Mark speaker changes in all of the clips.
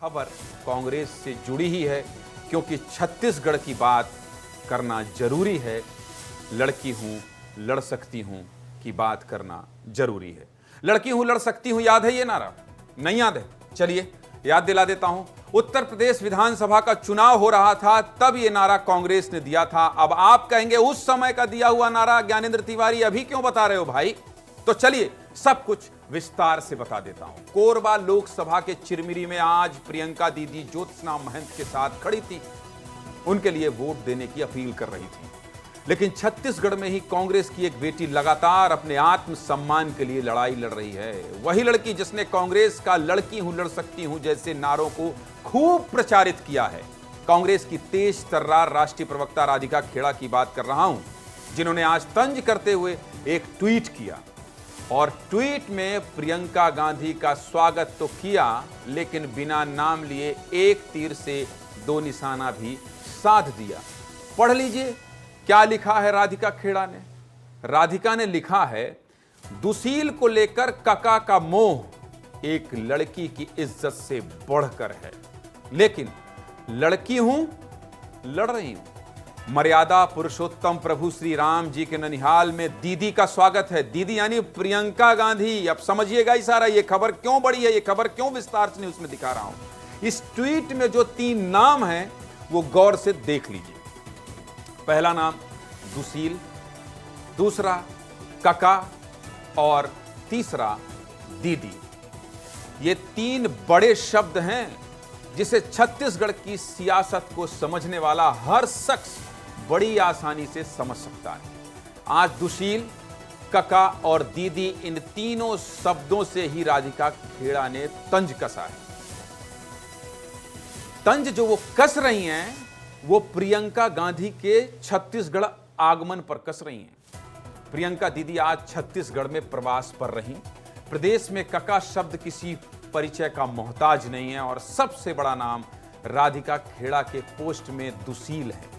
Speaker 1: खबर कांग्रेस से जुड़ी ही है, क्योंकि छत्तीसगढ़ की बात करना जरूरी है। लड़की हूं, लड़ सकती हूं की बात करना जरूरी है। लड़की हूं, लड़ सकती हूं, याद है ये नारा? नहीं याद है? चलिए याद दिला देता हूं। उत्तर प्रदेश विधानसभा का चुनाव हो रहा था, तब ये नारा कांग्रेस ने दिया था। अब आप कहेंगे उस समय का दिया हुआ नारा ज्ञानेंद्र तिवारी अभी क्यों बता रहे हो भाई? तो चलिए सब कुछ विस्तार से बता देता हूं। कोरबा लोकसभा के चिरमिरी में आज प्रियंका दीदी ज्योत्सना महंत के साथ खड़ी थी, उनके लिए वोट देने की अपील कर रही थी। लेकिन छत्तीसगढ़ में ही कांग्रेस की एक बेटी लगातार अपने आत्मसम्मान के लिए लड़ाई लड़ रही है। वही लड़की जिसने कांग्रेस का लड़की हूं, लड़ सकती हूं जैसे नारों को खूब प्रचारित किया है। कांग्रेस की तेज तर्रार राष्ट्रीय प्रवक्ता राधिका खेड़ा की बात कर रहा हूं, जिन्होंने आज तंज करते हुए एक ट्वीट किया। और ट्वीट में प्रियंका गांधी का स्वागत तो किया, लेकिन बिना नाम लिए एक तीर से दो निशाना भी साध दिया। पढ़ लीजिए क्या लिखा है राधिका खेड़ा ने। राधिका ने लिखा है, दुशील को लेकर कका का मोह एक लड़की की इज्जत से बढ़कर है, लेकिन लड़की हूं, लड़ रही हूं। मर्यादा पुरुषोत्तम प्रभु श्री राम जी के ननिहाल में दीदी का स्वागत है। दीदी यानी प्रियंका गांधी। अब समझिएगा इशारा, ये खबर क्यों बड़ी है, ये खबर क्यों विस्तार से उसमें दिखा रहा हूं। इस ट्वीट में जो 3 नाम हैं वो गौर से देख लीजिए। पहला नाम दुशील, दूसरा कका और तीसरा दीदी। ये 3 बड़े शब्द हैं जिसे छत्तीसगढ़ की सियासत को समझने वाला हर शख्स बड़ी आसानी से समझ सकता है। आज दुशील, कका और दीदी, इन तीनों शब्दों से ही राधिका खेड़ा ने तंज कसा है। तंज जो वो कस रही हैं वो प्रियंका गांधी के छत्तीसगढ़ आगमन पर कस रही हैं। प्रियंका दीदी आज छत्तीसगढ़ में प्रवास पर रहीं। प्रदेश में कका शब्द किसी परिचय का मोहताज नहीं है और सबसे बड़ा नाम राधिका खेड़ा के पोस्ट में दुशील है।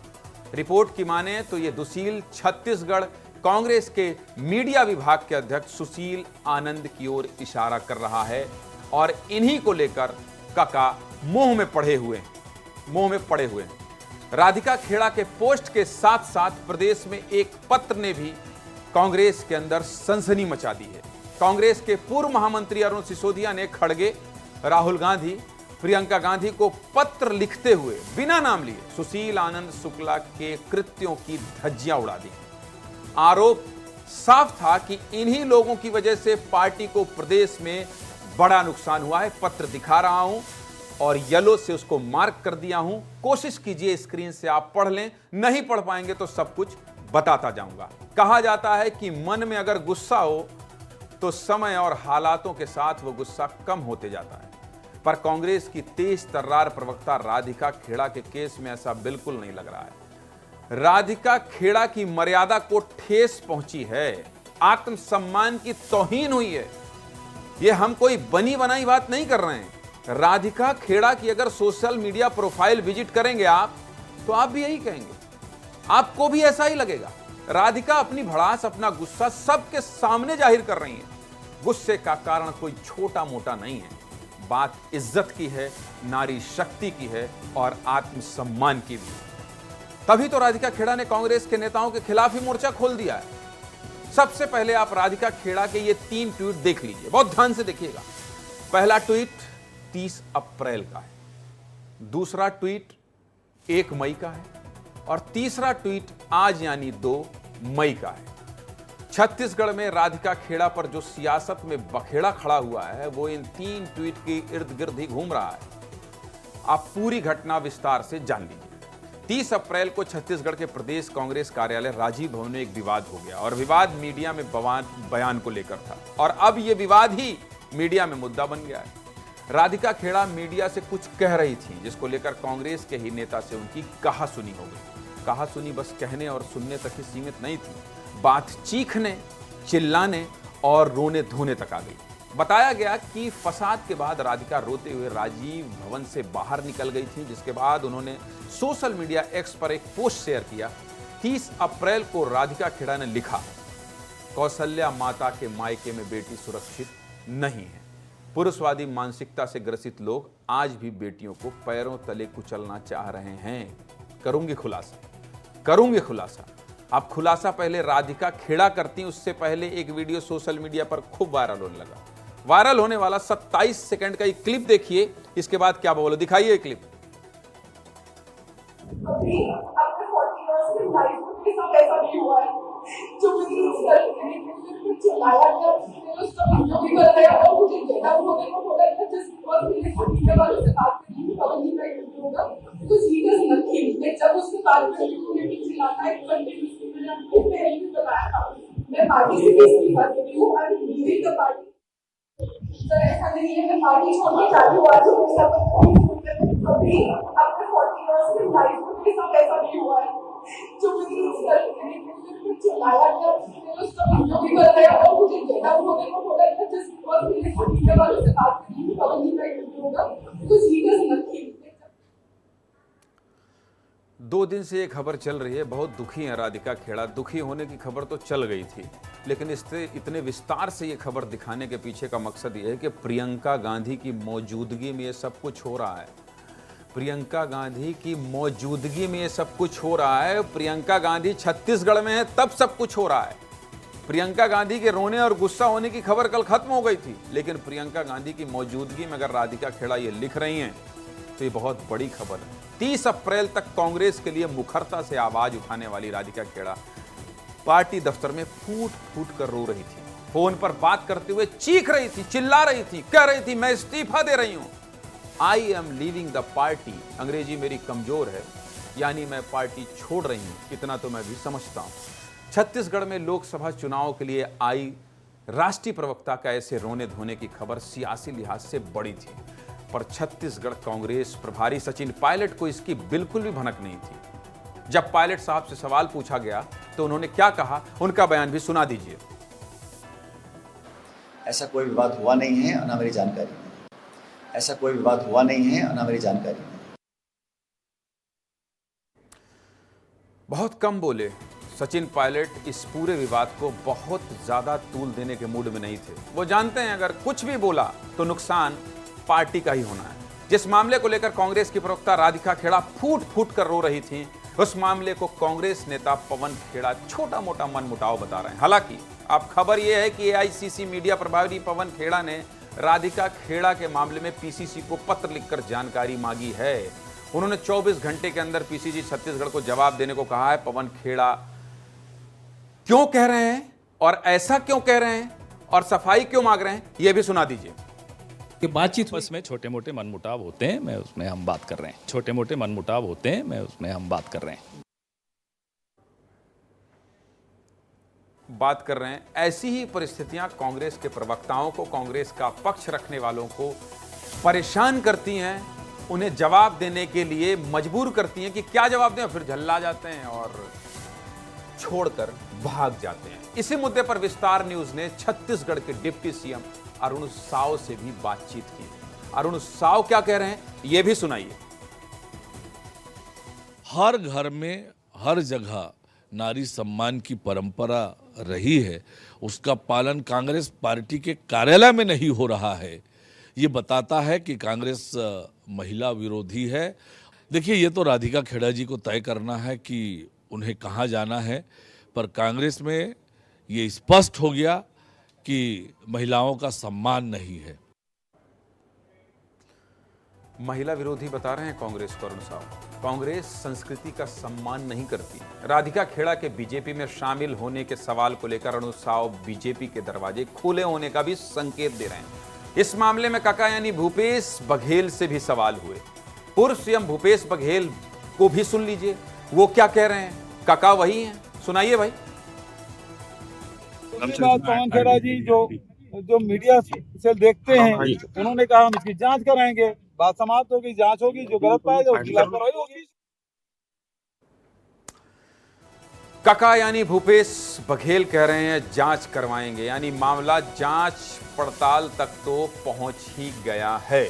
Speaker 1: रिपोर्ट की माने तो ये दुशील छत्तीसगढ़ कांग्रेस के मीडिया विभाग के अध्यक्ष सुशील आनंद की ओर इशारा कर रहा है और इन्हीं को लेकर कका मुंह में पड़े हुए हैं। राधिका खेड़ा के पोस्ट के साथ साथ प्रदेश में एक पत्र ने भी कांग्रेस के अंदर सनसनी मचा दी है। कांग्रेस के पूर्व महामंत्री अरुण सिसोदिया ने खड़गे, राहुल गांधी, प्रियंका गांधी को पत्र लिखते हुए बिना नाम लिए सुशील आनंद शुक्ला के कृत्यों की धज्जियां उड़ा दी। आरोप साफ था कि इन्हीं लोगों की वजह से पार्टी को प्रदेश में बड़ा नुकसान हुआ है। पत्र दिखा रहा हूं और येलो से उसको मार्क कर दिया हूं। कोशिश कीजिए स्क्रीन से आप पढ़ लें, नहीं पढ़ पाएंगे तो सब कुछ बताता जाऊंगा। कहा जाता है कि मन में अगर गुस्सा हो तो समय और हालातों के साथ वो गुस्सा कम होते जाता है, पर कांग्रेस की तेज तर्रार प्रवक्ता राधिका खेड़ा के केस में ऐसा बिल्कुल नहीं लग रहा है। राधिका खेड़ा की मर्यादा को ठेस पहुंची है, आत्मसम्मान की तौहीन हुई है। ये हम कोई बनी बनाई बात नहीं कर रहे हैं। राधिका खेड़ा की अगर सोशल मीडिया प्रोफाइल विजिट करेंगे आप, तो आप भी यही कहेंगे, आपको भी ऐसा ही लगेगा। राधिका अपनी भड़ास, अपना गुस्सा सबके सामने जाहिर कर रही हैं। गुस्से का कारण कोई छोटा मोटा नहीं है, बात इज्जत की है, नारी शक्ति की है और आत्मसम्मान की भी। तभी तो राधिका खेड़ा ने कांग्रेस के नेताओं के खिलाफ ही मोर्चा खोल दिया है। सबसे पहले आप राधिका खेड़ा के ये 3 ट्वीट देख लीजिए, बहुत ध्यान से देखिएगा। पहला ट्वीट 30 अप्रैल का है, दूसरा ट्वीट 1 मई का है और तीसरा ट्वीट आज यानी 2 मई का है। छत्तीसगढ़ में राधिका खेड़ा पर जो सियासत में बखेड़ा खड़ा हुआ है वो इन 3 ट्वीट के इर्द गिर्द ही घूम रहा है। आप पूरी घटना विस्तार से जान लीजिए। 30 अप्रैल को छत्तीसगढ़ के प्रदेश कांग्रेस कार्यालय राजीव भवन में एक विवाद हो गया और विवाद मीडिया में बयान को लेकर था और अब यह विवाद ही मीडिया में मुद्दा बन गया है। राधिका खेड़ा मीडिया से कुछ कह रही थी जिसको लेकर कांग्रेस के ही नेता से उनकी कहासुनी हो गई। कहासुनी बस कहने और सुनने तक ही सीमित नहीं थी, बात चीखने, चिल्लाने और रोने धोने तक आ गई। बताया गया कि फसाद के बाद राधिका रोते हुए राजीव भवन से बाहर निकल गई थी, जिसके बाद उन्होंने सोशल मीडिया एक्स पर एक पोस्ट शेयर किया। 30 अप्रैल को राधिका खेड़ा ने लिखा, कौशल्या माता के मायके में बेटी सुरक्षित नहीं है। पुरुषवादी मानसिकता से ग्रसित लोग आज भी बेटियों को पैरों तले कुचलना चाह रहे हैं। करूंगी खुलासा। अब खुलासा पहले राधिका खेड़ा करती, उससे पहले एक वीडियो सोशल मीडिया पर खूब वायरल होने लगा। वायरल होने वाला 27 सेकंड का एक क्लिप देखिए, इसके बाद क्या बोलो, दिखाइए ये क्लिप।
Speaker 2: जब उसके बाद चिल्लाता है मैं पार्टी से भी इस्तीफा देती हूँ और लीविंग द पार्टी। सर ऐसा नहीं है मैं पार्टी छोड़ के चालू हुआ तो कभी अपने 40 इयर्स की लाइफ में मेरे साथ ऐसा नहीं हुआ है जो मुझे चिल्लाया गया उसका वीडियो भी कर रहा है और मुझे डेटा होने को बोला था जिस बहुत मेरे मीडिया वालों से बात करनी थी कभी नहीं का इंटरव्यू होगा कुछ ही डज नथिंग।
Speaker 1: 2 दिन से ये खबर चल रही है, बहुत दुखी है राधिका खेड़ा। दुखी होने की खबर तो चल गई थी, लेकिन इससे इतने विस्तार से ये खबर दिखाने के पीछे का मकसद ये है कि प्रियंका गांधी की मौजूदगी में ये सब कुछ हो रहा है। प्रियंका गांधी की मौजूदगी में ये सब कुछ हो रहा है। प्रियंका गांधी छत्तीसगढ़ में है तब सब कुछ हो रहा है। प्रियंका गांधी के रोने और गुस्सा होने की खबर कल खत्म हो गई थी, लेकिन प्रियंका गांधी की मौजूदगी में अगर राधिका खेड़ा ये लिख रही हैं तो ये बहुत बड़ी खबर है। 30 अप्रैल तक कांग्रेस के लिए मुखरता से आवाज उठाने वाली राधिका खेड़ा पार्टी दफ्तर में फूट फूट कर रो रही थी। फोन पर बात करते हुए चीख रही थी, चिल्ला रही थी, कह रही थी मैं इस्तीफा दे रही हूं। I am leaving the party. अंग्रेजी मेरी कमजोर है, यानी मैं पार्टी छोड़ रही हूं, इतना तो मैं भी समझता हूं। छत्तीसगढ़ में लोकसभा चुनाव के लिए आई राष्ट्रीय प्रवक्ता का ऐसे रोने धोने की खबर सियासी लिहाज से बड़ी थी, पर छत्तीसगढ़ कांग्रेस प्रभारी सचिन पायलट को इसकी बिल्कुल भी भनक नहीं थी। जब पायलट साहब से सवाल पूछा गया तो उन्होंने क्या कहा, उनका बयान भी सुना दीजिए।
Speaker 3: ऐसा कोई विवाद हुआ नहीं है और ना मेरी जानकारी में। ऐसा कोई विवाद हुआ नहीं है और ना मेरी जानकारी में।
Speaker 1: बहुत कम बोले। सचिन पायलट इस पूरे विवाद को बहुत ज्यादा तूल देने के मूड में नहीं थे। वो जानते हैं अगर कुछ भी बोला तो नुकसान पार्टी का ही होना है। जिस मामले को लेकर कांग्रेस की प्रवक्ता राधिका खेड़ा फूट फूट कर रो रही थी, उस मामले को कांग्रेस नेता पवन खेड़ा छोटा मोटा मनमुटाव बता रहे हैं। हालांकि अब खबर यह है कि एआईसीसी मीडिया प्रभारी पवन खेड़ा ने राधिका खेड़ा के मामले में पीसीसी को पत्र लिखकर जानकारी मांगी है। उन्होंने 24 घंटे के अंदर पीसीसी छत्तीसगढ़ को जवाब देने को कहा है। पवन खेड़ा क्यों कह रहे हैं और ऐसा क्यों कह रहे हैं और सफाई क्यों मांग रहे हैं, यह भी सुना दीजिए।
Speaker 4: कि बातचीत बस में छोटे मोटे मनमुटाव होते हैं, मैं उसमें हम बात कर रहे हैं। छोटे मोटे मनमुटाव होते हैं, मैं उसमें हम बात कर रहे हैं।
Speaker 1: ऐसी ही परिस्थितियां कांग्रेस के प्रवक्ताओं को, कांग्रेस का पक्ष रखने वालों को परेशान करती हैं, उन्हें जवाब देने के लिए मजबूर करती हैं कि क्या जवाब दें, फिर झल्ला जाते हैं और छोड़कर भाग जाते हैं। इसी मुद्दे पर विस्तार न्यूज ने छत्तीसगढ़ के डिप्टी सीएम अरुण साव से भी बातचीत की। अरुण साव क्या कह रहे हैं, यह भी सुनाइए।
Speaker 5: हर घर में हर जगह नारी सम्मान की परंपरा रही है, उसका पालन कांग्रेस पार्टी के कार्यालय में नहीं हो रहा है। ये बताता है कि कांग्रेस महिला विरोधी है। देखिए, ये तो राधिका खेड़ा जी को तय करना है कि उन्हें कहाँ जाना है, पर कांग्रेस में ये स्पष्ट हो गया कि महिलाओं का सम्मान नहीं है।
Speaker 1: महिला विरोधी बता रहे हैं कांग्रेस को अरुण साव। कांग्रेस संस्कृति का सम्मान नहीं करती। राधिका खेड़ा के बीजेपी में शामिल होने के सवाल को लेकर अरुण साव बीजेपी के दरवाजे खुले होने का भी संकेत दे रहे हैं। इस मामले में काका यानी भूपेश बघेल से भी सवाल हुए। पूर्व सीएम भूपेश बघेल को भी सुन लीजिए, वो क्या कह रहे हैं। काका वही हैं, सुनाइए भाई।
Speaker 6: पवन खेड़ा जी जो मीडिया से देखते हैं, उन्होंने कहा हम इसकी जांच कराएंगे। बात समाप्त होगी, जांच होगी, जो गलत पाएगा उसकी लापरवाही होगी।
Speaker 1: काका यानी भूपेश बघेल कह रहे हैं जांच करवाएंगे, यानी मामला जांच पड़ताल तक तो पहुंच ही गया है।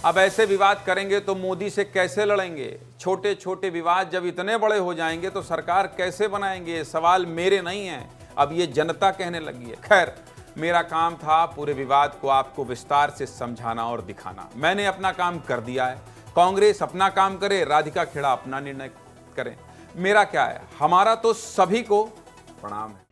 Speaker 1: अब ऐसे विवाद करेंगे तो मोदी से कैसे लड़ेंगे। छोटे छोटे विवाद जब इतने बड़े हो जाएंगे तो सरकार कैसे बनाएंगे। सवाल मेरे नहीं है, अब ये जनता कहने लगी है। खैर, मेरा काम था पूरे विवाद को आपको विस्तार से समझाना और दिखाना। मैंने अपना काम कर दिया है। कांग्रेस अपना काम करे, राधिका खेड़ा अपना निर्णय करें। मेरा क्या है, हमारा तो सभी को प्रणाम है।